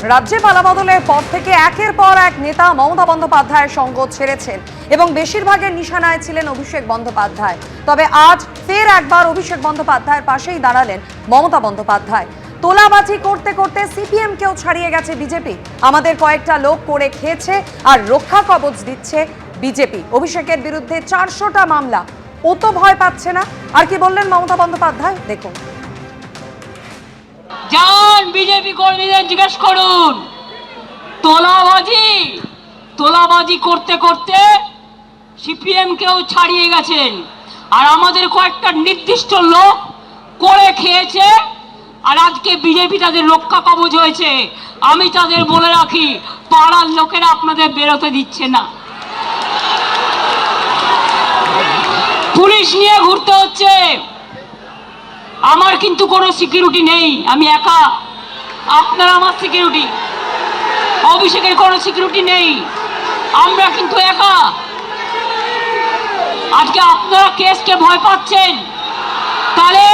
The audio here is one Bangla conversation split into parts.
রাজ্যে পালাবদলের পর থেকে একের পর এক নেতা মমতা বন্দ্যোপাধ্যায়ের সঙ্গ ছেড়েছেন এবং বেশিরভাগের নিশানায় ছিলেন অভিষেক বন্দ্যোপাধ্যায়। তবে আজ ফের একবার অভিষেক বন্দ্যোপাধ্যায়ের পাশেই দাঁড়ালেন মমতা বন্দ্যোপাধ্যায়। তোলাবাজি করতে করতে সিপিএম কেও ছাড়িয়ে গেছে বিজেপি। আমাদের কয়েকটা লোক করে খেয়েছে আর রক্ষা কবচ দিচ্ছে বিজেপি। অভিষেকের বিরুদ্ধে 400টা মামলা, ও তো ভয় পাচ্ছে না। আর কি বললেন মমতা বন্দ্যোপাধ্যায় দেখুন। যান বিজেপি কর্মীদের জিজ্ঞেস করুন, তোলাবাজি করতে করতে সিপিএম কেও ছাড়িয়ে গেছেন আর আমাদের কয়েকটা নির্দিষ্ট লোক করে খেয়েছে আর আজকে বিজেপি তাদের রক্ষা কবচ হয়েছে। আমি তাদের বলে রাখি, পাড়ার লোকেরা আপনাদের বেরোতে দিচ্ছে না, পুলিশ নিয়ে ঘুরতে হচ্ছে। আমার কিন্তু কোনো সিকিউরিটি নেই, আমি একা, আপনারা আমার সিকিউরিটি। অভিষেকের কোনো সিকিউরিটি নেই, আমরা কিন্তু একা। আজকে আপনারা কেসকে ভয় পাচ্ছেন, তাহলে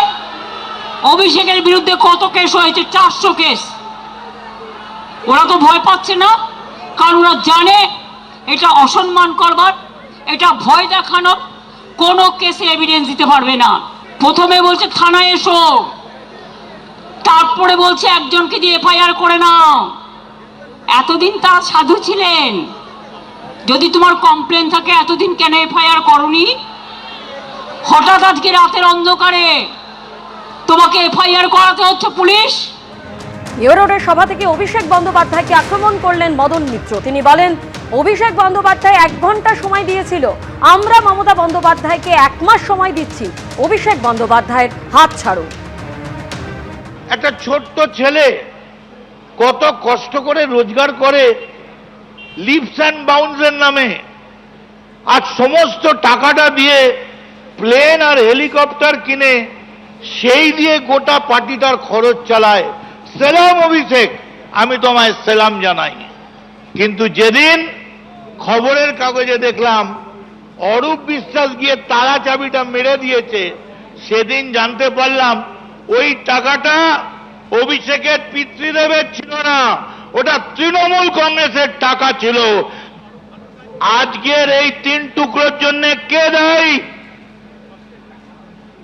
অভিষেকের বিরুদ্ধে কত কেস হয়েছে? 400 কেস। ওরা তো ভয় পাচ্ছে না, কারণ ওরা জানে এটা অসম্মান করবার, এটা ভয় দেখানোর, কোনো কেসে এভিডেন্স দিতে পারবে না। প্রথমে বলছে থানায় এসো, তারপরে বলছে একজনকে দিয়ে এফআইআর করে নাও। এতদিন তারা সাধু ছিলেন, যদি তোমার কমপ্লেন থাকে এতদিন কেন এফআইআর করনি? হঠাৎ আজকে রাতের অন্ধকারে তোমাকে এফআইআর করাতে হচ্ছে পুলিশ। ইউরোডের সভা থেকে অভিষেক বন্দ্যোপাধ্যায়কে আক্রমণ করলেন মদন মিত্র। তিনি বলেন, অভিষেক বন্দ্যোপাধ্যায় 1 ঘন্টা সময় দিয়েছিল, আমরা মমতা বন্দ্যোপাধ্যায়কে 1 মাস সময় দিচ্ছি। অভিষেক বন্দ্যোপাধ্যায়ের হাত ছাড়ুন। একটা ছোট্ট ছেলে কত কষ্ট করে রোজগার করে লিপস অ্যান্ড বাউন্সের নামে, আর সমস্ত টাকাটা দিয়ে প্লেন আর হেলিকপ্টার কিনে সেই দিয়ে গোটা পার্টিটার খরচ চালায়। সেলাম অভিষেক, আমি তোমায় সেলাম জানাই। কিন্তু যেদিন খবরের কাগজে দেখলাম অরূপ বিশ্বাস গিয়ে তালা চাবিটা মেরে দিয়েছে, সেদিন জানতে পারলাম ওই টাকাটা অভিষেকের পিতৃদেবের ছিল না, ওটা তৃণমূল কংগ্রেসের টাকা ছিল। আজকের এই 3 টুকরোর জন্য কে দায়ী?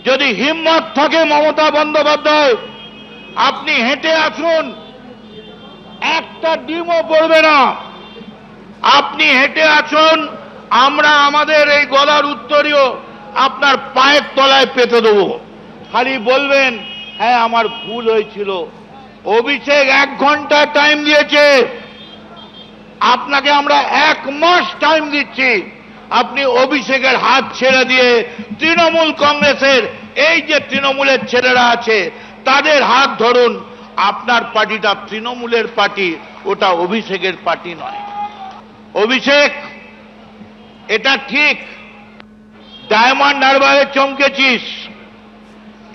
যদি হিম্মত থাকে মমতা বন্দ্যোপাধ্যায়, আপনি হেঁটে আসুন, একটা ডিমও পড়বে না। আপনি হেঁটে আসুন, আমরা আমাদের এই গলার উত্তরীয় আপনার পায়ের তলায় পেতে দেবো। খালি বলবেন হ্যাঁ আমার ভুল হয়েছিল। অভিষেক 1 ঘন্টা টাইম দিয়েছে, আপনাকে আমরা 1 মাস টাইম দিচ্ছি। আপনি অভিষেকের হাত ছেড়ে দিয়ে তৃণমূল কংগ্রেসের এই যে তৃণমূলের ছেলেরা আছে তাদের হাত ধরুন। আপনার পার্টিটা তৃণমূলের পার্টি, ওটা অভিষেকের পার্টি নয়। অভিষেক, এটা ঠিক ডায়মন্ড হারবারে চমকেছিস,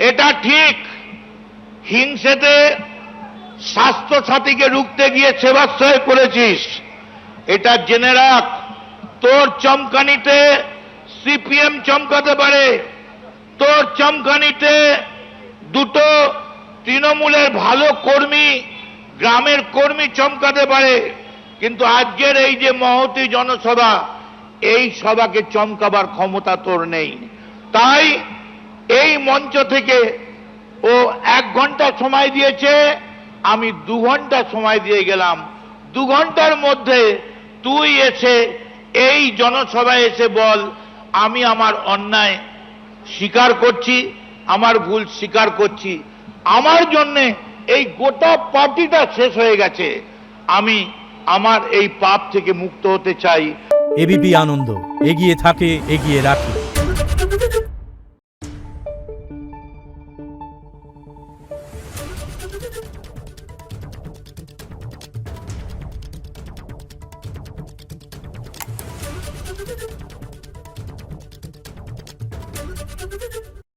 এটা ঠিক হিংসেতে স্বাস্থ্য সাথীকে রুখতে গিয়ে সেবাশ্রয় করেছিস। এটা জেনে রাখ, তোর চমকানিতে সিপিএম চমকাতে পারে, তোর চমকানিতে 2টো তৃণমূলের ভালো কর্মী, গ্রামের কর্মী চমকাতে পারে, কিন্তু আজকের এই যে মহতী জনসভা, এই সভাকে চমকাবার ক্ষমতা তোর নেই। তাই এই মঞ্চ থেকে ও 1 ঘন্টা সময় দিয়েছে, আমি 2 ঘন্টা সময় দিয়ে গেলাম। 2 ঘন্টার মধ্যে তুই এসে এই জনসভায় এসে বল, আমি আমার অন্যায় স্বীকার করছি, আমার ভুল স্বীকার করছি, আমার জন্য এই গোটা পার্টিটা শেষ হয়ে গেছে, আমি আমার এই পাপ থেকে মুক্ত হতে চাই। এবিপি আনন্দ, এগিয়ে থাকে, এগিয়ে রাখে।